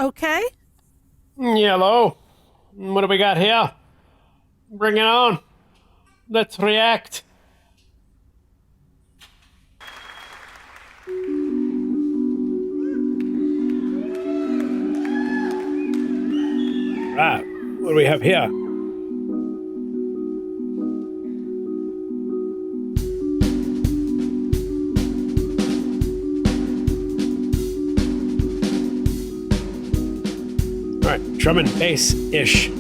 Okay. Yellow. What do we got here? Bring it on. Let's react. Right. What do we have here? All right, drum and bass-ish.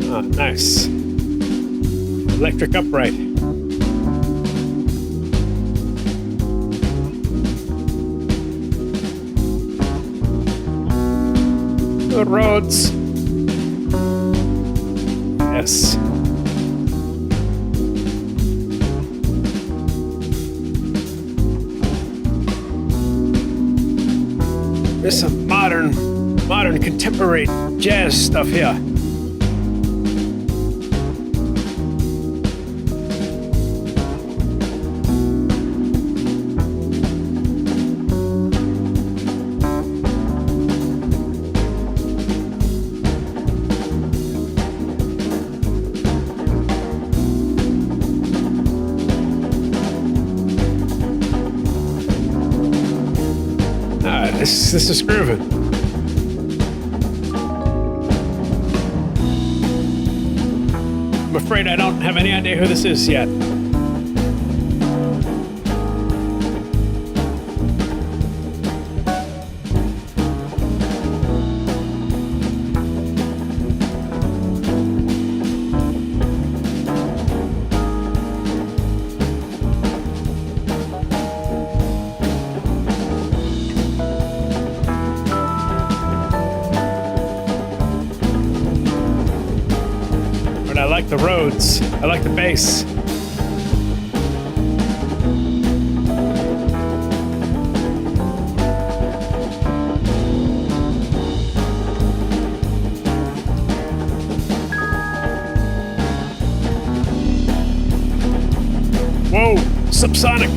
Ah, nice. Electric upright. Good roads. Yes. There's some modern contemporary jazz stuff here. This is grooving. I'm afraid I don't have any idea who this is yet. I like the roads. I like the bass. Whoa, subsonic.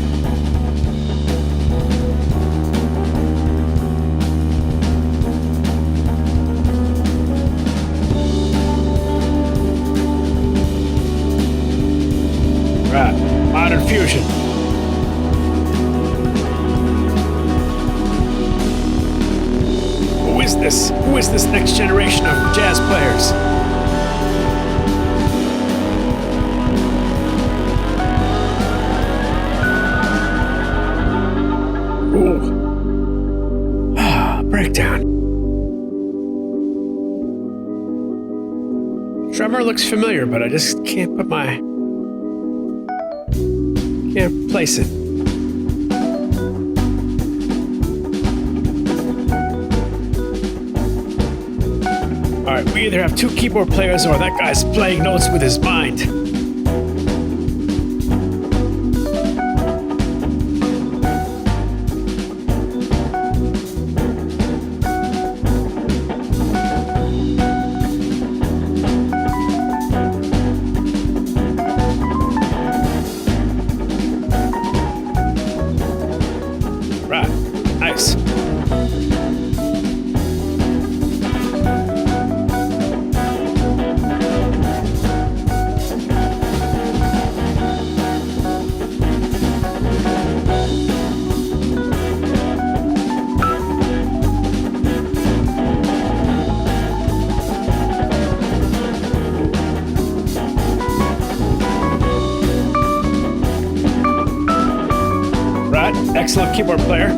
Right, modern fusion. Who is this? Who is this next generation of jazz players? Ooh. Breakdown. Drummer looks familiar, but I just can't place it. All right, we either have two keyboard players or that guy's playing notes with his mind. Right, nice. Right, excellent keyboard player.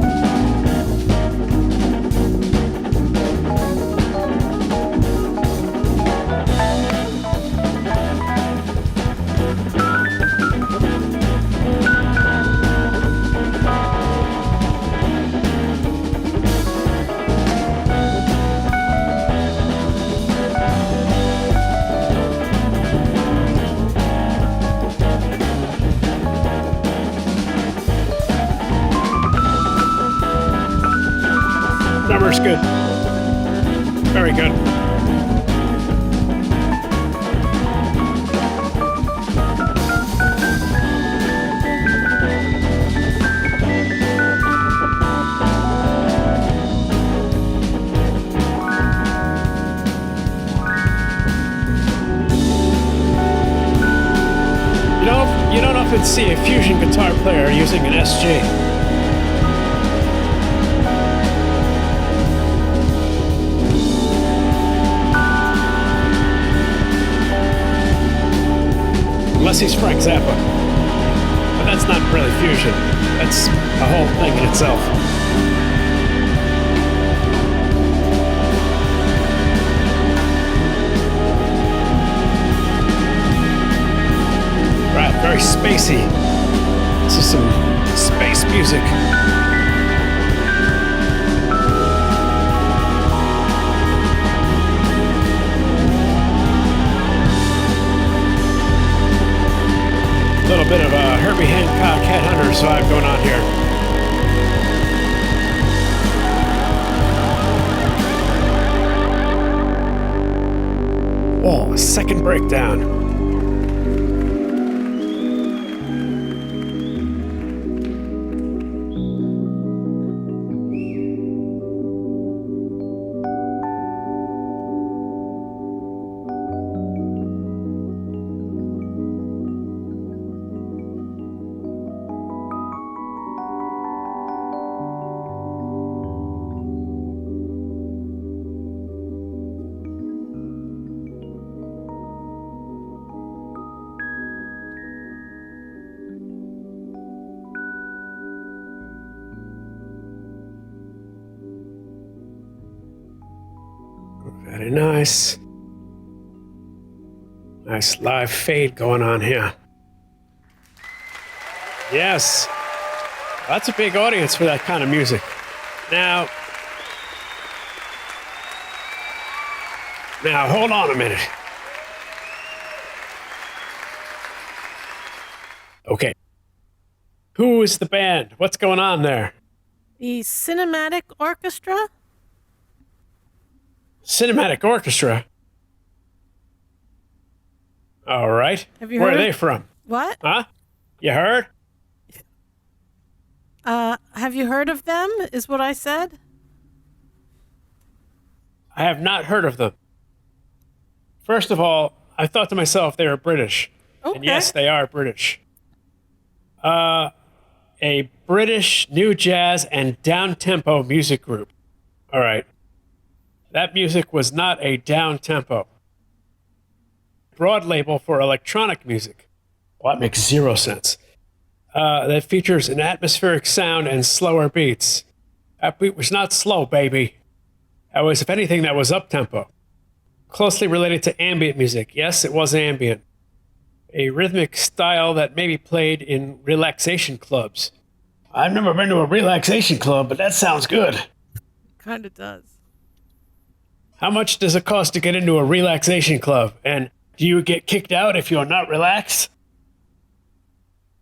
good. Very good. You don't often see a fusion guitar player using an SG. Unless he's Frank Zappa. But that's not really fusion. That's a whole thing in itself. Right, very spacey. This is some space music. A little bit of a Herbie Hancock Headhunters vibe going on here. Oh, second breakdown. Very nice. Nice live fade going on here. Yes. That's a big audience for that kind of music. Now, hold on a minute. Okay. Who is the band? What's going on there? The Cinematic Orchestra? Cinematic Orchestra? All right. Have you Where heard are they from? What? Huh? You heard? Have you heard of them, is what I said? I have not heard of them. First of all, I thought to myself they were British. Okay. And yes, they are British. A British new jazz and down-tempo music group. All right. That music was not a down-tempo. Broad label for electronic music. Well, that makes zero sense. That features an atmospheric sound and slower beats. That beat was not slow, baby. That was, if anything, that was up-tempo. Closely related to ambient music. Yes, it was ambient. A rhythmic style that may be played in relaxation clubs. I've never been to a relaxation club, but that sounds good. Kind of does. How much does it cost to get into a relaxation club? And do you get kicked out if you're not relaxed?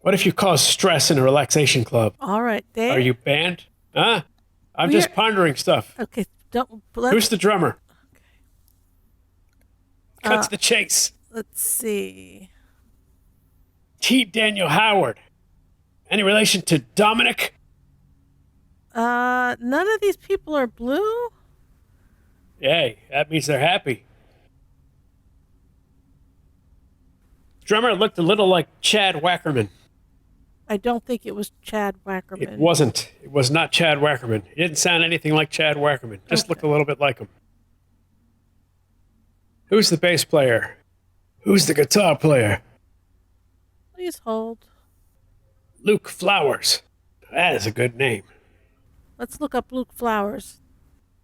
What if you cause stress in a relaxation club? All right, Dave. Are you banned? Huh? I'm just pondering stuff. Okay, Who's the drummer? Okay. Cuts the chase. Let's see. T. Daniel Howard. Any relation to Dominic? None of these people are blue? Yay, that means they're happy. Drummer looked a little like Chad Wackerman. I don't think it was Chad Wackerman. It wasn't. It was not Chad Wackerman. He didn't sound anything like Chad Wackerman. Just looked a little bit like him. Who's the bass player? Who's the guitar player? Please hold. Luke Flowers. That is a good name. Let's look up Luke Flowers.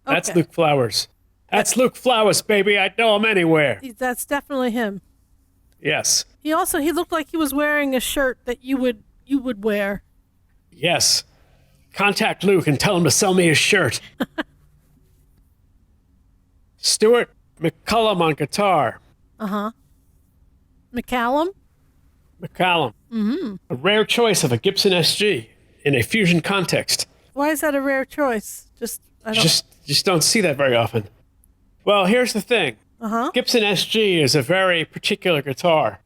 Okay. That's Luke Flowers. That's Luke Flowers, baby. I'd know him anywhere. That's definitely him. Yes. He looked like he was wearing a shirt that you would wear. Yes. Contact Luke and tell him to sell me his shirt. Stuart McCullum on guitar. Uh-huh. McCallum? McCallum. Mm-hmm. A rare choice of a Gibson SG in a fusion context. Why is that a rare choice? Just Just don't see that very often. Well, here's the thing. Gibson SG is a very particular guitar.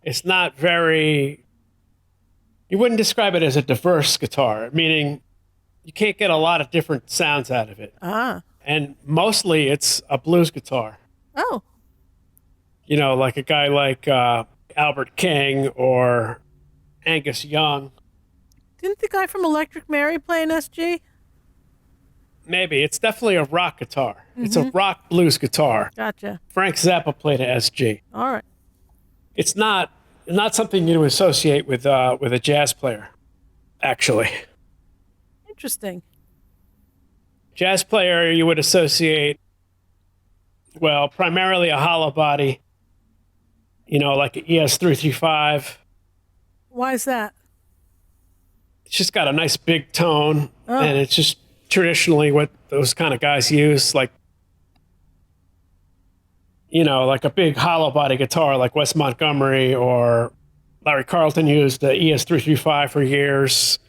It's not very... You wouldn't describe it as a diverse guitar, meaning you can't get a lot of different sounds out of it. And mostly it's a blues guitar. Oh. You know, like a guy like Albert King or Angus Young. Didn't the guy from Electric Mary play an SG? Maybe. It's definitely a rock guitar. It's a rock blues guitar. Gotcha. Frank Zappa played an SG. All right. It's not something you associate with a jazz player, actually. Interesting. Jazz player you would associate, well, primarily a hollow body, you know, like an ES-335. Why is that? It's just got a nice big tone, and it's just traditionally what those kind of guys use, like, you know, like a big hollow body guitar like Wes Montgomery or Larry Carlton used the ES-335 for years.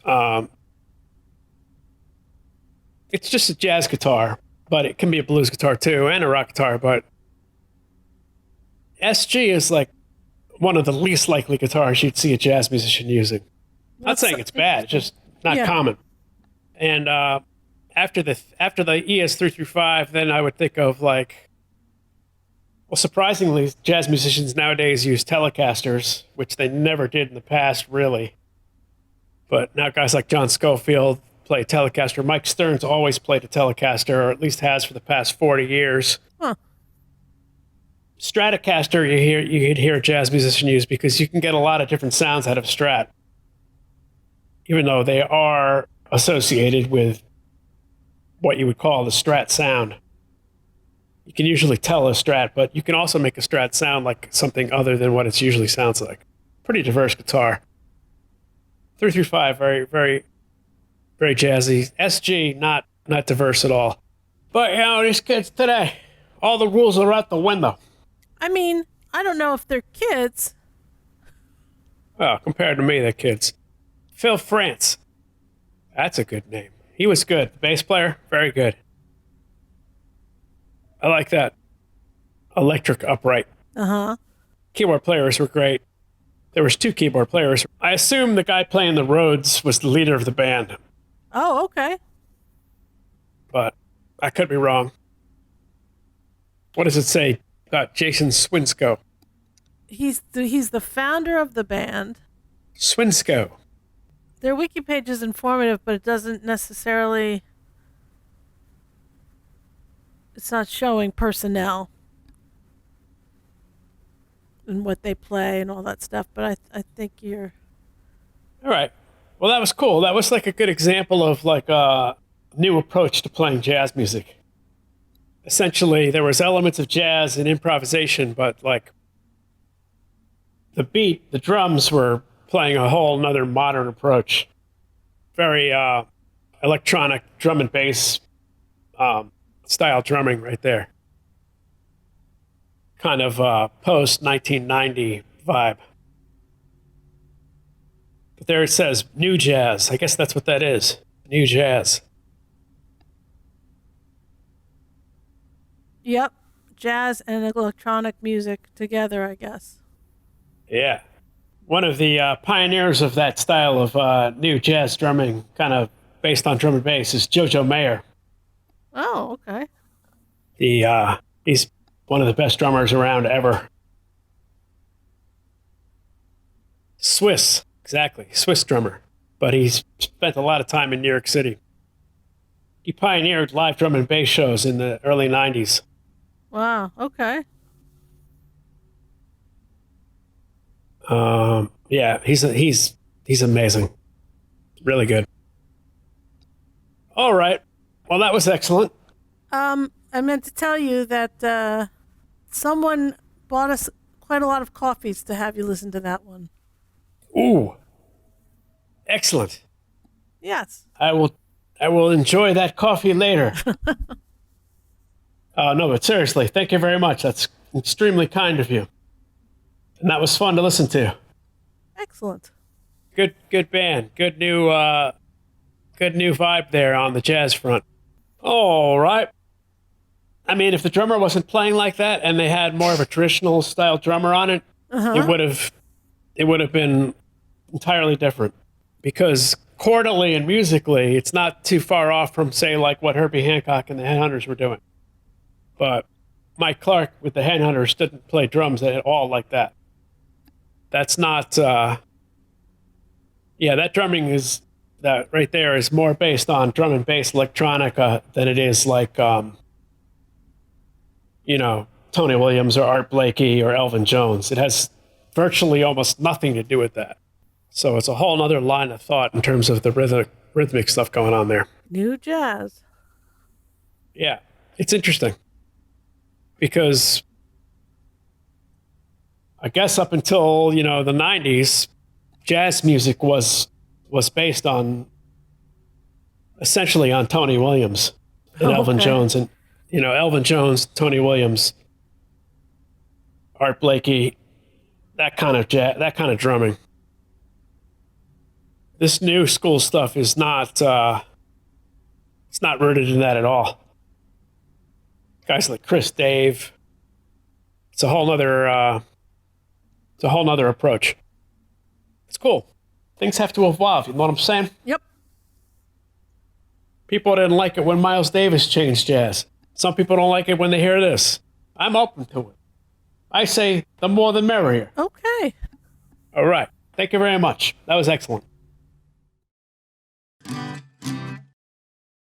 It's just a jazz guitar, but it can be a blues guitar too, and a rock guitar, but SG is like one of the least likely guitars you'd see a jazz musician using. Not saying it's bad, it's just not common. And after the ES-335, then I would think of like, well, surprisingly, jazz musicians nowadays use Telecasters, which they never did in the past, really. But now guys like John Scofield play Telecaster. Mike Stearns always played a Telecaster, or at least has for the past 40 years. Stratocaster, you'd hear a jazz musician use because you can get a lot of different sounds out of Strat, even though they are associated with what you would call the Strat sound. You can usually tell a Strat, but you can also make a Strat sound like something other than what it usually sounds like. Pretty diverse guitar. 335, very, very, very jazzy. SG, not diverse at all. But, you know, these kids today, all the rules are out the window. I mean, I don't know if they're kids. Well, compared to me, they're kids. Phil France. That's a good name. He was good. The bass player, very good. I like that. Electric upright. Keyboard players were great. There was 2 keyboard players. I assume the guy playing the Rhodes was the leader of the band. Oh, okay. But I could be wrong. What does it say about Jason Swinsko? He's the founder of the band. Swinsko. Their wiki page is informative, but it doesn't necessarily... It's not showing personnel and what they play and all that stuff, but I think you're... All right. Well, that was cool. That was like a good example of like a new approach to playing jazz music. Essentially, there was elements of jazz and improvisation, but like the beat, the drums were playing a whole nother modern approach. Very electronic drum and bass style drumming right there. Kind of post-1990 vibe. But there it says, new jazz. I guess that's what that is. New jazz. Yep. Jazz and electronic music together, I guess. Yeah. One of the pioneers of that style of new jazz drumming, kind of based on drum and bass, is Jojo Mayer. Oh, okay. He's one of the best drummers around ever. Swiss, exactly. Swiss drummer. But he's spent a lot of time in New York City. He pioneered live drum and bass shows in the early 90s. Wow, okay. Yeah, he's amazing. Really good. All right. Well, that was excellent. I meant to tell you that someone bought us quite a lot of coffees to have you listen to that one. Ooh. Excellent. Yes. I will enjoy that coffee later. No, but seriously, thank you very much. That's extremely kind of you. And that was fun to listen to. Excellent. Good band. Good new vibe there on the jazz front. All right. I mean, if the drummer wasn't playing like that and they had more of a traditional style drummer on it, it would have been entirely different. Because chordally and musically, it's not too far off from, say, like what Herbie Hancock and the Headhunters were doing. But Mike Clark with the Headhunters didn't play drums at all like that. That's not. That drumming is that right there is more based on drum and bass electronica than it is like, Tony Williams or Art Blakey or Elvin Jones. It has virtually almost nothing to do with that. So it's a whole nother line of thought in terms of the rhythmic stuff going on there. New jazz. Yeah, it's interesting because I guess up until, the 90s, jazz music was based on essentially on Tony Williams and Elvin Jones and, Elvin Jones, Tony Williams, Art Blakey, that kind of jazz, that kind of drumming. This new school stuff is not, it's not rooted in that at all. Guys like Chris Dave, it's a whole nother approach. It's cool. Things have to evolve, you know what I'm saying? Yep. People didn't like it when Miles Davis changed jazz. Some people don't like it when they hear this. I'm open to it. I say the more the merrier. Okay. All right. Thank you very much. That was excellent.